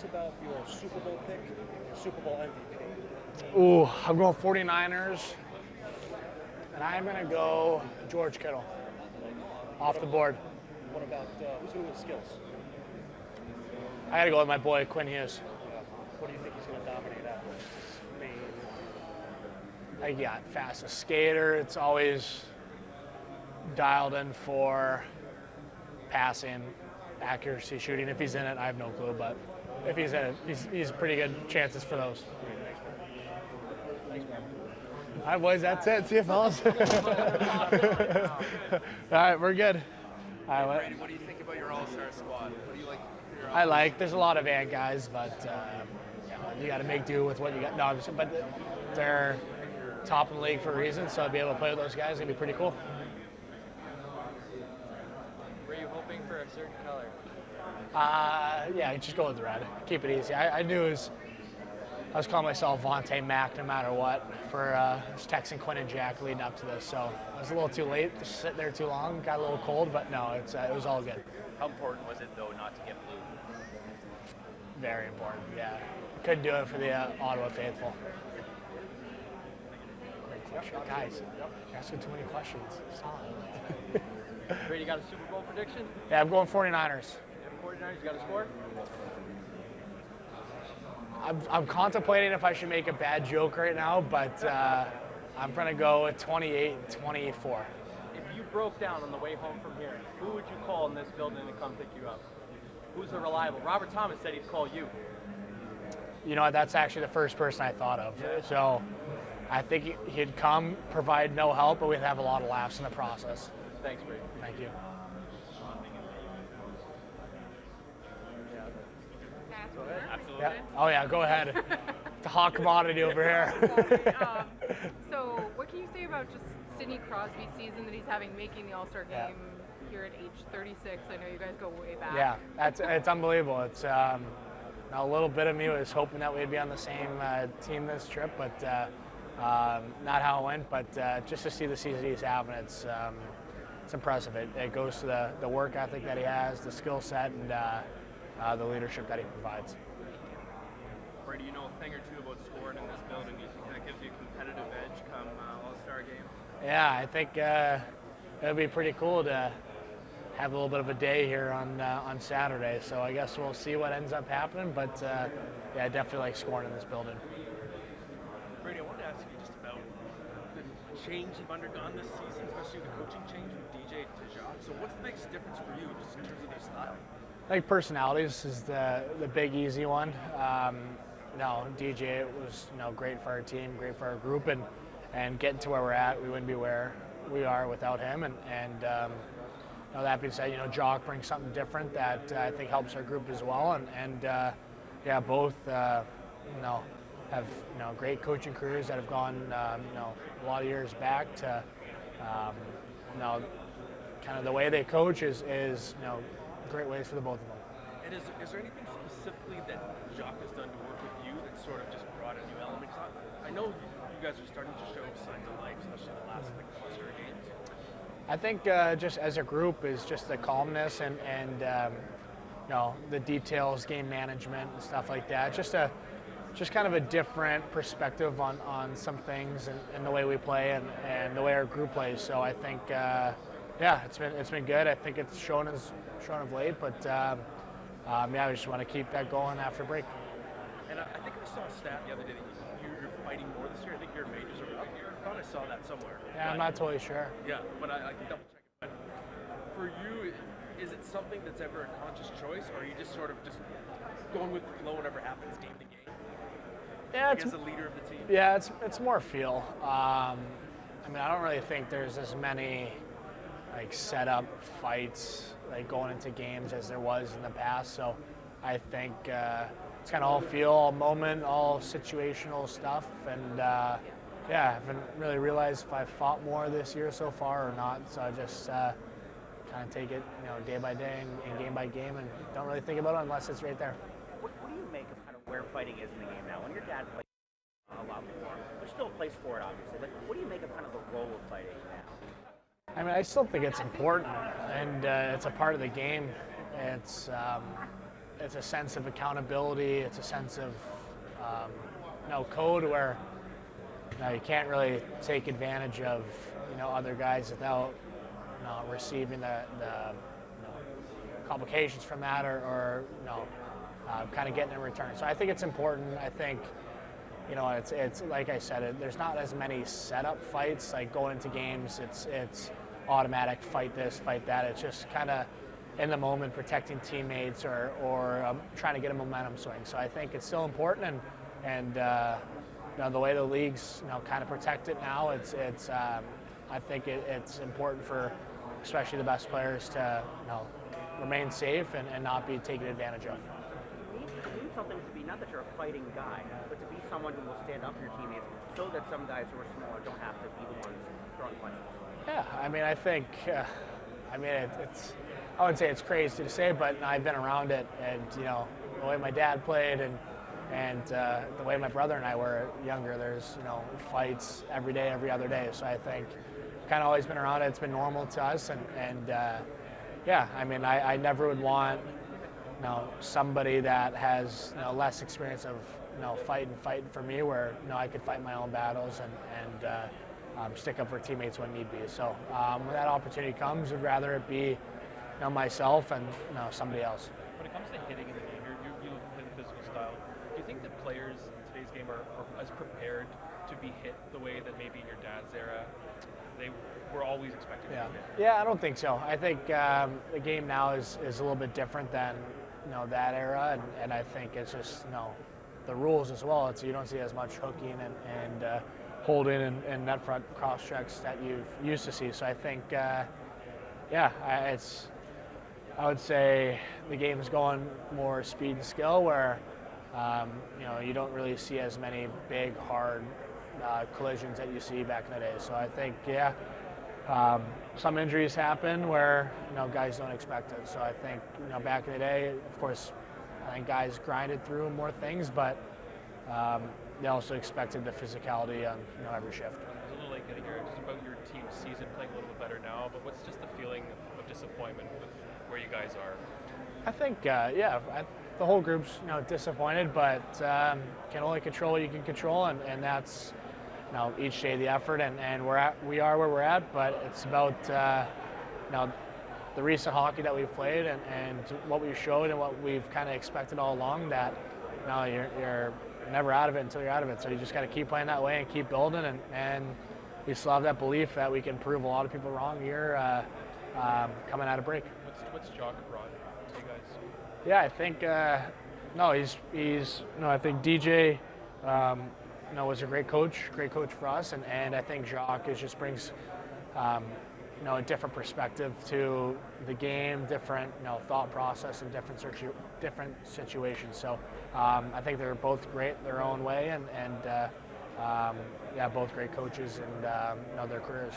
about your Super Bowl pick and Super Bowl MVP. Ooh, I'm going 49ers, and I'm going to go George Kittle off the board. What about who's going to win skills? I got to go with my boy Quinn Hughes. What do you think he's going to dominate at? I got fastest skater. It's always dialed in for passing, accuracy, shooting. If he's in it, I have no clue, but if he's in it, he's pretty good chances for those. Thanks, man. All right, boys, that's it. See you, fellas. All right, we're good. All right, Brady, what do you think about your All-Star squad? What do you like for your I like. There's a lot of ant guys, but you got to make do with what you got. No, but they're top in the league for a reason, so I'd be able to play with those guys. It's gonna be pretty cool. Were you hoping for a certain color? Yeah, just go with the red. Keep it easy. I knew I was calling myself Vontae Mac no matter what for texting Quinn and Jack leading up to this, so I was a little too late to sit there too long. Got a little cold, but no, it was all good. How important was it, though, not to get blue? Very important, yeah. Couldn't do it for the Ottawa faithful. Great question. Guys, you're asking too many questions. Solid. Brady, got a Super Bowl prediction? Yeah, I'm going 49ers. You have 49ers, you got a score? I'm contemplating if I should make a bad joke right now, but I'm going to go with 28-24. If you broke down on the way home from here, who would you call in this building to come pick you up? Who's the reliable? Robert Thomas said he'd call you. You know what, that's actually the first person I thought of. So I think he'd come, provide no help, but we'd have a lot of laughs in the process. Thanks, Brady. Thank you. Absolutely. Yeah. Oh yeah, go ahead. It's a hot commodity over here. So what can you say about just Sidney Crosby's season that he's having making the All-Star game here at age 36? I know you guys go way back. Yeah, it's unbelievable. It's a little bit of me was hoping that we'd be on the same team this trip, but not how it went. But just to see the season he's having, it's impressive. It goes to the work ethic that he has, the skill set, and the leadership that he provides. Brady, you know a thing or two about scoring in this building. Do you think that gives you a competitive edge come All-Star game? Yeah, I think it would be pretty cool to have a little bit of a day here on Saturday. So I guess we'll see what ends up happening. But yeah, I definitely like scoring in this building. Brady, I wanted to ask you just about the change you've undergone this season, especially the coaching change with DJ to Tkachuk. So what's the biggest difference for you just in terms of their style? I think personalities is the big easy one. DJ was great for our team, great for our group, and getting to where we're at, we wouldn't be where we are without him. And that being said, Jock brings something different that I think helps our group as well. And both have great coaching careers that have gone a lot of years back to kind of the way they coach is great ways for the both of them. And is there anything specifically that Jacques has done to work with you that sort of just brought a new element? I know you guys are starting to show signs of life, especially in the last cluster of games. I think just as a group is just the calmness and the details, game management and stuff like that. Just kind of a different perspective on some things and the way we play and the way our group plays. So I think it's been good. I think it's shown of late, but we just want to keep that going after break. And I think I saw a stat the other day that you're fighting more this year. I think your majors are up. I thought I saw that somewhere. Yeah, I'm not totally sure. Yeah, but I can double check it. But for you, is it something that's ever a conscious choice, or are you just sort of just going with the flow, whatever happens game to game? Yeah, as a leader of the team. Yeah, it's more feel. I don't really think there's as many set up fights going into games as there was in the past. So I think it's kind of all feel, all moment, all situational stuff. And I haven't really realized if I've fought more this year so far or not. So I just kind of take it day by day and game by game and don't really think about it unless it's right there. What do you make of kind of where fighting is in the game now? When your dad played a lot before, there's still a place for it, obviously. But what do you make of kind of the role of fighting now? I still think it's important, and it's a part of the game. It's it's a sense of accountability. It's a sense of code where you can't really take advantage of other guys without receiving the complications from that or kind of getting in return. So I think it's important. I think it's like I said, there's not as many setup fights like going into games. It's automatic fight this, fight that. It's just kind of in the moment protecting teammates or trying to get a momentum swing. So I think it's still important and the way the leagues kind of protect it now, I think it's important for especially the best players to remain safe and not be taken advantage of. You need something to be, not that you're a fighting guy, but to be someone who will stand up for your teammates so that some guys who are smaller don't have to be the ones throwing punches. Yeah, I mean, I think, it's, I wouldn't say it's crazy to say, but I've been around it, and the way my dad played and the way my brother and I were younger, there's fights every day, every other day. So I think kind of always been around it. It's been normal to us, and yeah, I mean, I never would want somebody that has less experience of fighting for me, where I could fight my own battles and stick up for teammates when need be. So when that opportunity comes, I'd rather it be myself and somebody else. When it comes to hitting in the game, you play the physical style. Do you think that players in today's game are as prepared to be hit the way that maybe in your dad's era they were always expected to be hit? Yeah, I don't think so. I think the game now is a little bit different than that era, and I think it's just the rules as well. You don't see as much hooking and holding and net front cross checks that you've used to see. So I think I would say the game is going more speed and skill, where you don't really see as many big, hard collisions that you see back in the day. So I think, some injuries happen where guys don't expect it. So I think back in the day, of course, I think guys grinded through more things, but they also expected the physicality on every shift. It's a little late getting here. Just about your team's season, playing a little bit better now, but what's just the feeling of disappointment with where you guys are? I think, the whole group's disappointed, but can only control what you can control, and that's each day the effort, and we are where we're at. But it's about the recent hockey that we've played and what we've showed and what we've kind of expected all along. That you're never out of it until you're out of it. So you just got to keep playing that way and keep building, and we still have that belief that we can prove a lot of people wrong here coming out of break. What's Jock brought to you guys? Yeah, I think I think DJ was a great coach for us, and I think Jacques just brings a different perspective to the game, different thought process, and different situations. So I think they're both great their own way, and both great coaches and their careers.